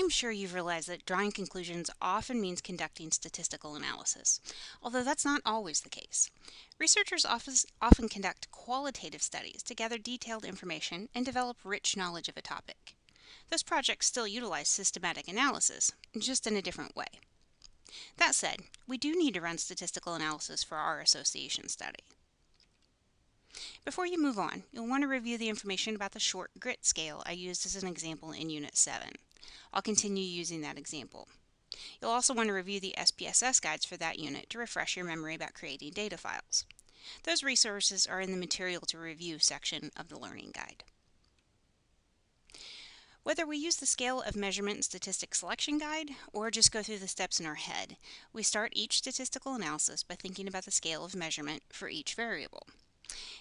I'm sure you've realized that drawing conclusions often means conducting statistical analysis, although that's not always the case. Researchers often conduct qualitative studies to gather detailed information and develop rich knowledge of a topic. Those projects still utilize systematic analysis, just in a different way. That said, we do need to run statistical analysis for our association study. Before you move on, you'll want to review the information about the short grit scale I used as an example in Unit 7. I'll continue using that example. You'll also want to review the SPSS guides for that unit to refresh your memory about creating data files. Those resources are in the Material to Review section of the Learning Guide. Whether we use the Scale of Measurement and Statistics Selection Guide or just go through the steps in our head, we start each statistical analysis by thinking about the scale of measurement for each variable.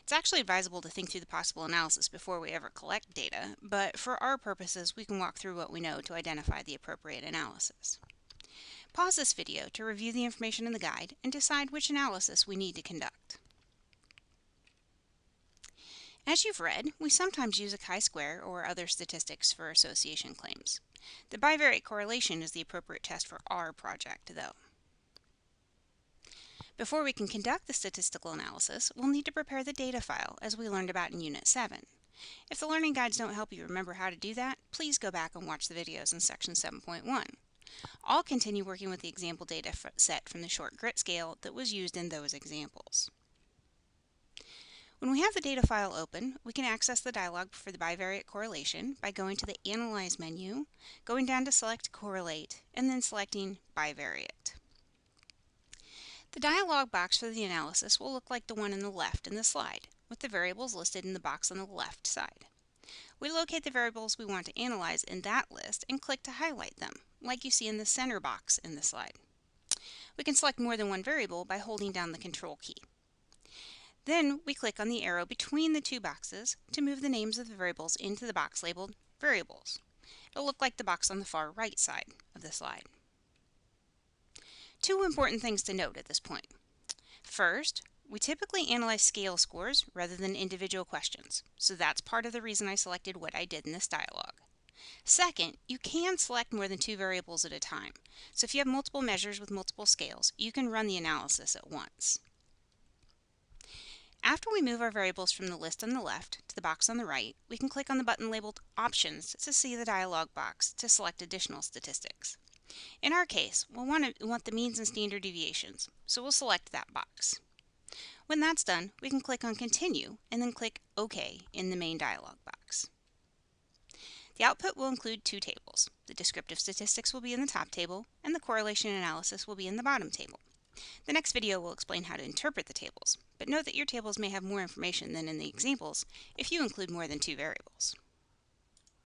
It's actually advisable to think through the possible analysis before we ever collect data, but for our purposes, we can walk through what we know to identify the appropriate analysis. Pause this video to review the information in the guide and decide which analysis we need to conduct. As you've read, we sometimes use a chi-square or other statistics for association claims. The bivariate correlation is the appropriate test for our project, though. Before we can conduct the statistical analysis, we'll need to prepare the data file, as we learned about in Unit 7. If the learning guides don't help you remember how to do that, please go back and watch the videos in Section 7.1. I'll continue working with the example data set from the short grit scale that was used in those examples. When we have the data file open, we can access the dialog for the bivariate correlation by going to the Analyze menu, going down to Select Correlate, and then selecting Bivariate. The dialog box for the analysis will look like the one on the left in the slide, with the variables listed in the box on the left side. We locate the variables we want to analyze in that list and click to highlight them, like you see in the center box in the slide. We can select more than one variable by holding down the Control key. Then we click on the arrow between the two boxes to move the names of the variables into the box labeled Variables. It'll look like the box on the far right side of the slide. Two important things to note at this point. First, we typically analyze scale scores rather than individual questions, so that's part of the reason I selected what I did in this dialog. Second, you can select more than two variables at a time, so if you have multiple measures with multiple scales, you can run the analysis at once. After we move our variables from the list on the left to the box on the right, we can click on the button labeled Options to see the dialog box to select additional statistics. In our case, we'll want the means and standard deviations, so we'll select that box. When that's done, we can click on Continue and then click OK in the main dialog box. The output will include two tables. The descriptive statistics will be in the top table, and the correlation analysis will be in the bottom table. The next video will explain how to interpret the tables, but note that your tables may have more information than in the examples if you include more than two variables.